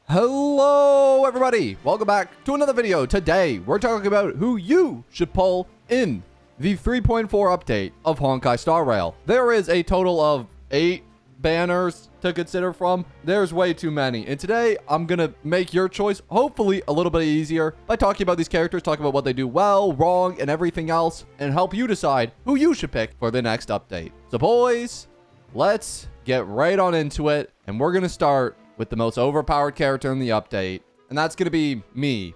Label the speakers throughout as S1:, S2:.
S1: Hello everybody, welcome back to another video. Today we're talking about who you should pull in the 3.4 update of Honkai Star Rail. There is a total of 8 banners to consider from. There's way too many, and today I'm gonna make your choice hopefully a little bit easier by talking about these characters, talking about what they do well, wrong, and everything else, and help you decide who you should pick for the next update. So boys, let's get right on into it, and we're gonna start with the most overpowered character in the update, and that's gonna be me,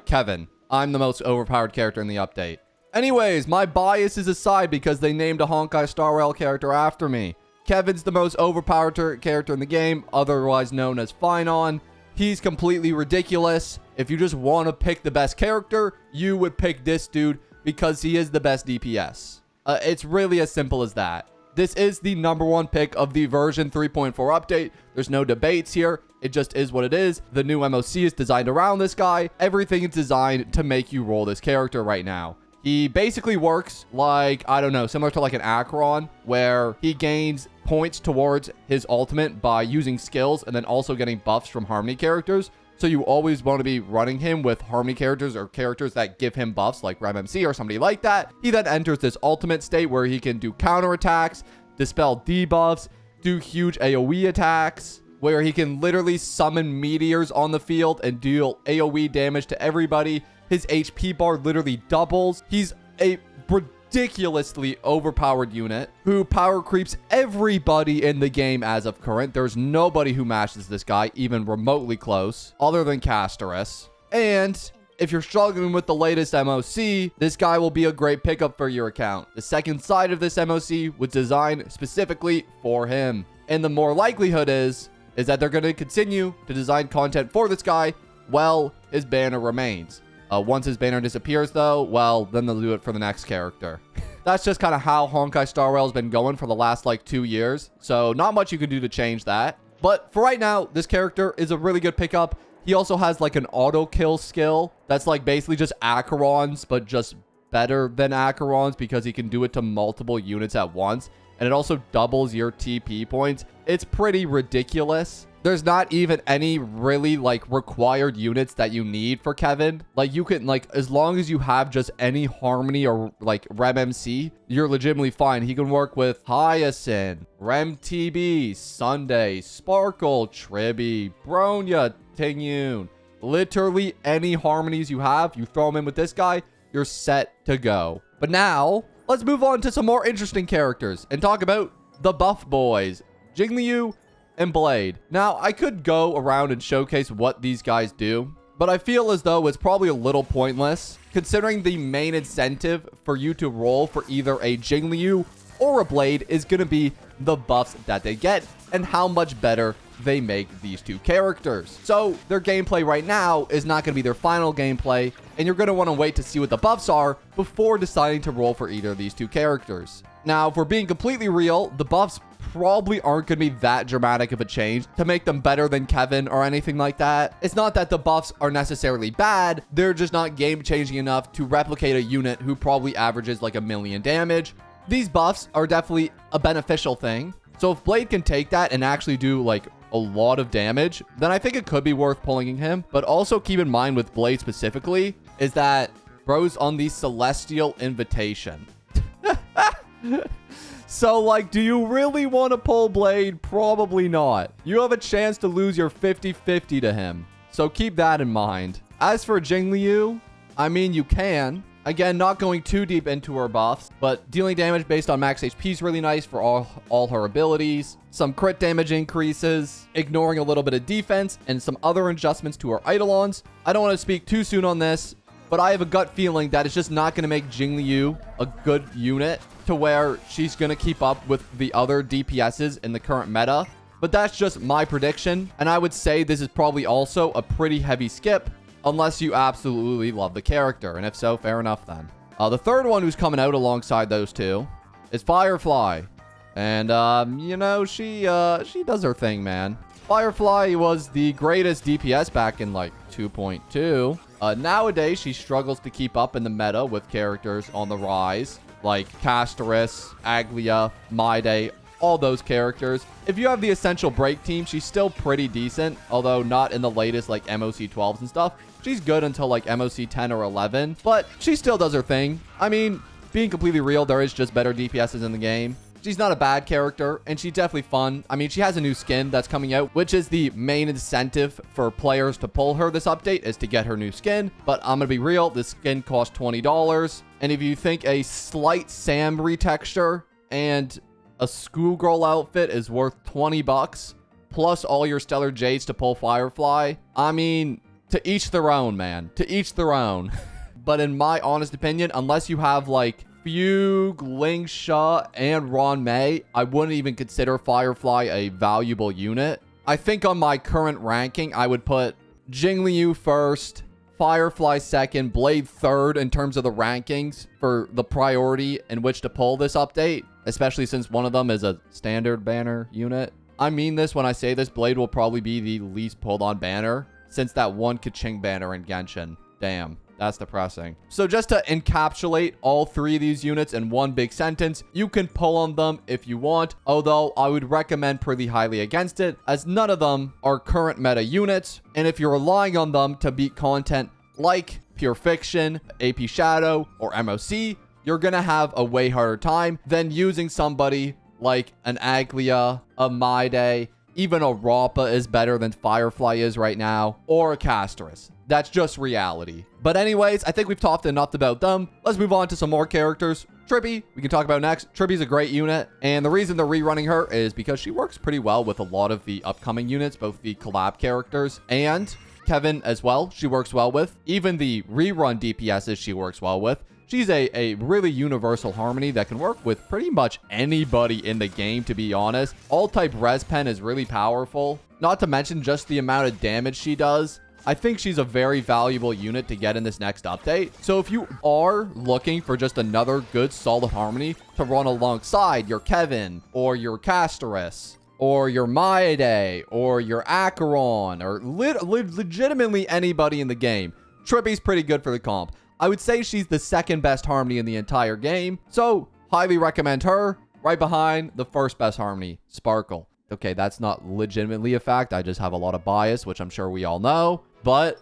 S1: Kevin. I'm the most overpowered character in the update. Anyways, my bias is aside because they named a Honkai Star Rail character after me. Kevin's the most overpowered character in the game, otherwise known as Phainon. He's completely ridiculous. If you just want to pick the best character, you would pick this dude because he is the best DPS. It's really as simple as that. This is the #1 pick of the version 3.4 update. There's no debates here. It just is what it is. The new MOC is designed around this guy. Everything is designed to make you roll this character right now. He basically works like, I don't know, similar to like an Acheron, where he gains points towards his ultimate by using skills and then also getting buffs from Harmony characters. So you always want to be running him with Harmony characters or characters that give him buffs like Rem MC or somebody like that. He then enters this ultimate state where he can do counterattacks, dispel debuffs, do huge AoE attacks, where he can literally summon meteors on the field and deal AoE damage to everybody. His HP bar literally doubles. He's a ridiculously overpowered unit who power creeps everybody in the game as of current. There's nobody who matches this guy even remotely close other than Casterus. And if you're struggling with the latest MOC, this guy will be a great pickup for your account. The second side of this MOC was designed specifically for him. And the more likelihood is that they're going to continue to design content for this guy while his banner remains. Once his banner disappears, though, well, then they'll do it for the next character. That's just kind of how Honkai Star Rail has been going for the last, like, 2 years. So not much you can do to change that. But for right now, this character is a really good pickup. He also has, like, an auto-kill skill that's, like, basically just Acherons, but just better than Acherons because he can do it to multiple units at once. And it also doubles your TP points. It's pretty ridiculous. There's not even any really like required units that you need for Kevin. Like you can like, as long as you have just any Harmony or like Rem MC, you're legitimately fine. He can work with Hyacinth, Rem TB, Sunday, Sparkle, Tribbie, Bronya, Tingyun. Literally any Harmonies you have, you throw them in with this guy, you're set to go. But now let's move on to some more interesting characters and talk about the buff boys, Jingliu and Blade. Now, I could go around and showcase what these guys do, but I feel as though it's probably a little pointless, considering the main incentive for you to roll for either a Jingliu or a Blade is going to be the buffs that they get and how much better they make these two characters. So their gameplay right now is not going to be their final gameplay, and you're going to want to wait to see what the buffs are before deciding to roll for either of these two characters. Now, if we're being completely real, the buffs probably aren't going to be that dramatic of a change to make them better than Kevin or anything like that. It's not that the buffs are necessarily bad, they're just not game changing enough to replicate a unit who probably averages like 1,000,000 damage. These buffs are definitely a beneficial thing. So if Blade can take that and actually do like a lot of damage, then I think it could be worth pulling him. But also keep in mind with Blade specifically is that bro's on the Celestial Invitation. So, like, do you really want to pull Blade? Probably not. You have a chance to lose your 50-50 to him. So keep that in mind. As for Jingliu, I mean, you can. Again, not going too deep into her buffs, but dealing damage based on max HP is really nice for all her abilities. Some crit damage increases, ignoring a little bit of defense, and some other adjustments to her Eidolons. I don't want to speak too soon on this, but I have a gut feeling that it's just not going to make Jingliu a good unit to where she's going to keep up with the other DPSs in the current meta. But that's just my prediction, and I would say this is probably also a pretty heavy skip unless you absolutely love the character, and if so, fair enough then. The third one who's coming out alongside those two is Firefly, and you know, she does her thing, man. Firefly was the greatest DPS back in like 2.2. Nowadays, she struggles to keep up in the meta with characters on the rise, like Casterus, Aglia, Maide, all those characters. If you have the Essential Break team, she's still pretty decent, although not in the latest like MOC 12s and stuff. She's good until like MOC 10 or 11, but she still does her thing. I mean, being completely real, there is just better DPSs in the game. She's not a bad character, and she's definitely fun. I mean, she has a new skin that's coming out, which is the main incentive for players to pull her this update, is to get her new skin. But I'm gonna be real, this skin costs $20. And if you think a slight Sam retexture and a schoolgirl outfit is worth 20 bucks, plus all your stellar jades to pull Firefly, I mean, to each their own, man. To each their own. But in my honest opinion, unless you have like Fugue, Ling Sha, and Ron Mei, I wouldn't even consider Firefly a valuable unit. I think on my current ranking, I would put Jingliu first, Firefly second, Blade third in terms of the rankings for the priority in which to pull this update, especially since one of them is a standard banner unit. I mean this when I say this, Blade will probably be the least pulled on banner since that one Kaching banner in Genshin. Damn. That's depressing. So just to encapsulate all three of these units in one big sentence, you can pull on them if you want, although I would recommend pretty highly against it, as none of them are current meta units, and if you're relying on them to beat content like Pure Fiction, AP Shadow, or MOC, you're gonna have a way harder time than using somebody like an Aglia, a Maide, even a Rappa is better than Firefly is right now, or a Casterus. That's just reality. But anyways, I think we've talked enough about them. Let's move on to some more characters. Tribbie, we can talk about next. Tribbie's a great unit, and the reason they're rerunning her is because she works pretty well with a lot of the upcoming units, both the collab characters and Kekvin as well. She works well with. Even the rerun DPSs she works well with. She's a really universal harmony that can work with pretty much anybody in the game, to be honest. All-type res pen is really powerful. Not to mention just the amount of damage she does. I think she's a very valuable unit to get in this next update. So if you are looking for just another good solid harmony to run alongside your Kekvin or your Casterus or your Maide or your Acheron or legitimately anybody in the game, Tribbie's pretty good for the comp. I would say she's the second best harmony in the entire game. So highly recommend her. Right behind the first best harmony, Sparkle. Okay, that's not legitimately a fact. I just have a lot of bias, which I'm sure we all know. But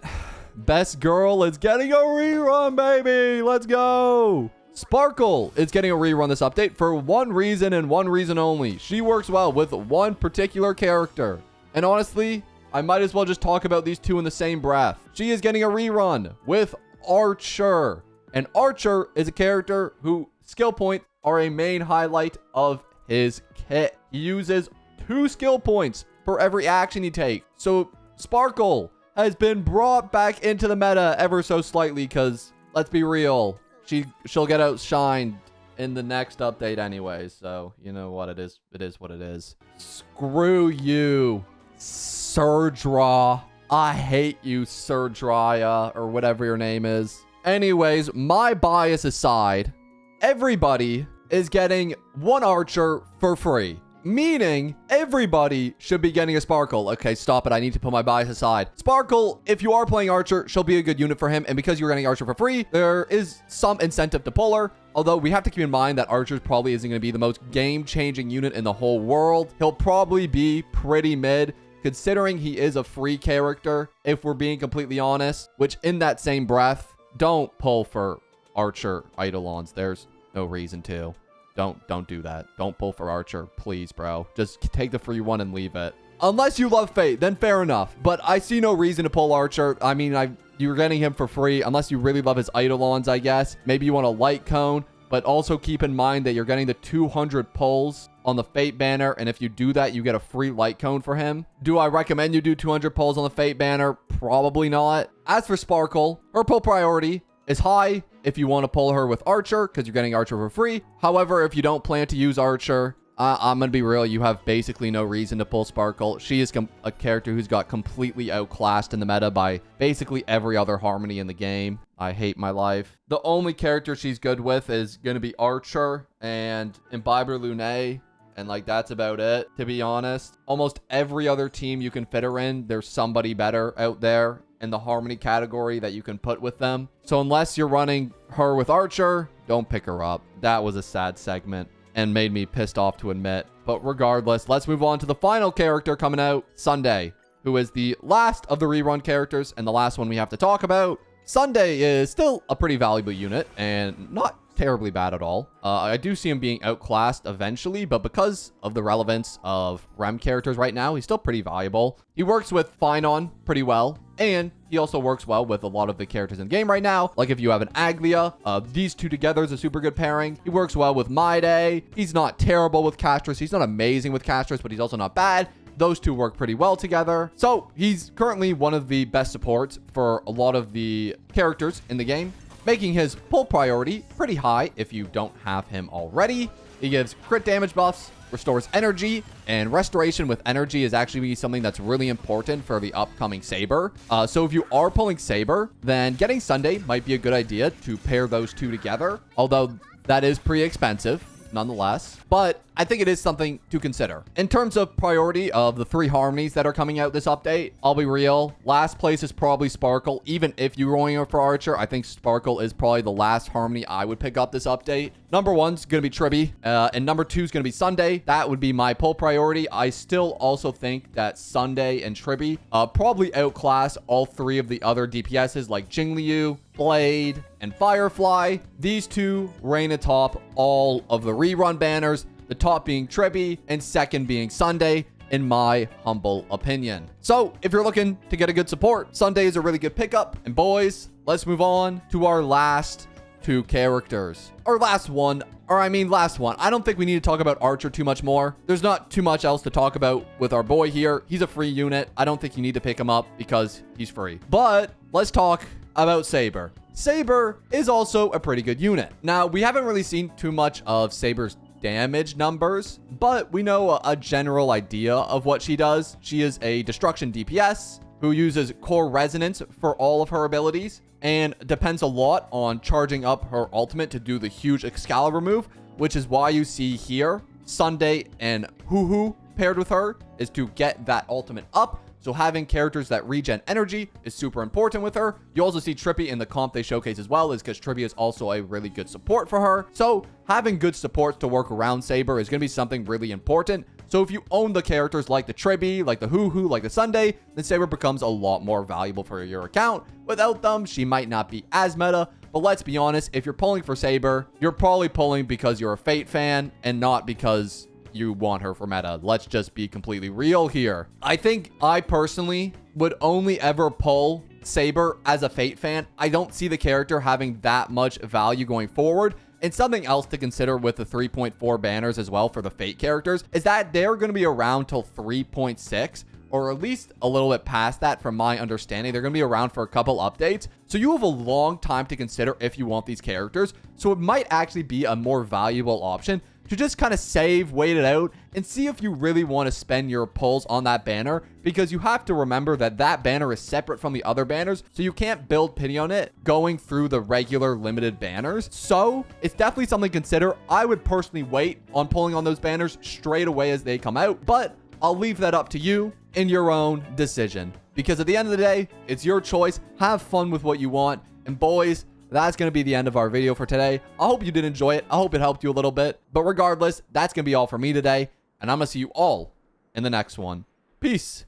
S1: best girl is getting a rerun, baby. Let's go. Sparkle is getting a rerun this update for one reason and one reason only. She works well with one particular character. And honestly, I might as well just talk about these two in the same breath. She is getting a rerun with Archer. And Archer is a character who skill points are a main highlight of his kit. He uses 2 skill points for every action he takes. So Sparkle has been brought back into the meta ever so slightly because, let's be real, she'll get outshined in the next update anyway. So, you know what, it is what it is. Screw you, Surdra. I hate you, Surdraya, or whatever your name is. Anyways, my bias aside, everybody is getting one Archer for free. Meaning, everybody should be getting a Sparkle. Okay, stop it. I need to put my bias aside. Sparkle, if you are playing Archer, she'll be a good unit for him. And because you're getting Archer for free, there is some incentive to pull her. Although, we have to keep in mind that Archer probably isn't going to be the most game-changing unit in the whole world. He'll probably be pretty mid, considering he is a free character, if we're being completely honest. Which, in that same breath, don't pull for Archer Eidolons. There's no reason to. Don't do that. Don't pull for Archer, please, bro. Just take the free one and leave it. Unless you love Fate, then fair enough. But I see no reason to pull Archer. I mean, you're getting him for free, unless you really love his Eidolons, I guess. Maybe you want a light cone, but also keep in mind that you're getting the 200 pulls on the Fate banner, and if you do that, you get a free light cone for him. Do I recommend you do 200 pulls on the Fate banner? Probably not. As for Sparkle, her pull priority is high if you want to pull her with Archer, because you're getting Archer for free. However, if you don't plan to use Archer, I'm going to be real, you have basically no reason to pull Sparkle. She is a character who's got completely outclassed in the meta by basically every other harmony in the game. I hate my life. The only character she's good with is going to be Archer and Imbiber Lune. And like, that's about it, to be honest. Almost every other team you can fit her in, there's somebody better out there in the harmony category that you can put with them. So unless you're running her with Archer, don't pick her up. That was a sad segment. and made me pissed off to admit. But regardless, let's move on to the final character coming out, Sunday, who is the last of the rerun characters and the last one we have to talk about. Sunday is still a pretty valuable unit and not terribly bad at all. I do see him being outclassed eventually, but because of the relevance of REM characters right now, he's still pretty valuable. He works with Phainon pretty well, and he also works well with a lot of the characters in the game right now. Like if you have an Aglia, these two together is a super good pairing. He works well with Maide. He's not terrible with Castris. He's not amazing with Castris, but he's also not bad. Those two work pretty well together. So he's currently one of the best supports for a lot of the characters in the game, making his pull priority pretty high if you don't have him already. He gives crit damage buffs, restores energy, and restoration with energy is actually something that's really important for the upcoming Saber. So if you are pulling Saber, then getting Sunday might be a good idea to pair those two together, although that is pretty expensive nonetheless, but I think it is something to consider. In terms of priority of the 3 harmonies that are coming out this update, I'll be real, last place is probably Sparkle. Even if you're going for Archer, I think Sparkle is probably the last harmony I would pick up this update. Number 1's gonna be Tribbie, and number 2 is gonna be Sunday. That would be my pull priority. I still also think that Sunday and Tribbie probably outclass all 3 of the other DPSs like Jingliu, Blade, and Firefly. These 2 reign atop all of the rerun banners, the top being Tribbie and second being Sunday, in my humble opinion. So if you're looking to get a good support, Sunday is a really good pickup. And boys, let's move on to our last 2 characters. Or last one. I don't think we need to talk about Archer too much more. There's not too much else to talk about with our boy here. He's a free unit. I don't think you need to pick him up because he's free. But let's talk about Saber. Saber is also a pretty good unit. Now, we haven't really seen too much of Saber's damage numbers, but we know a general idea of what she does. She is a destruction DPS who uses core resonance for all of her abilities and depends a lot on charging up her ultimate to do the huge Excalibur move, which is why you see here Sunday and Hoo paired with her is to get that ultimate up. So having characters that regen energy is super important with her. You also see Tribbie in the comp they showcase as well, is because Tribbie is also a really good support for her. So having good supports to work around Saber is going to be something really important. So if you own the characters like the Tribbie, like the Hoo, like the Sunday, then Saber becomes a lot more valuable for your account. Without them, she might not be as meta. But let's be honest, if you're pulling for Saber, you're probably pulling because you're a Fate fan and not because you want her for meta. Let's just be completely real here. I think I personally would only ever pull Saber as a Fate fan. I don't see the character having that much value going forward. And something else to consider with the 3.4 banners as well for the Fate characters is that they're going to be around till 3.6, or at least a little bit past that from my understanding. They're going to be around for a couple updates. So you have a long time to consider if you want these characters. So it might actually be a more valuable option to just kind of save, wait it out, and see if you really want to spend your pulls on that banner, because you have to remember that that banner is separate from the other banners, so you can't build pity on it going through the regular limited banners. So it's definitely something to consider. I would personally wait on pulling on those banners straight away as they come out, but I'll leave that up to you in your own decision, because at the end of the day, it's your choice. Have fun with what you want. And boys, that's going to be the end of our video for today. I hope you did enjoy it. I hope it helped you a little bit. But regardless, that's going to be all for me today. And I'm going to see you all in the next one. Peace.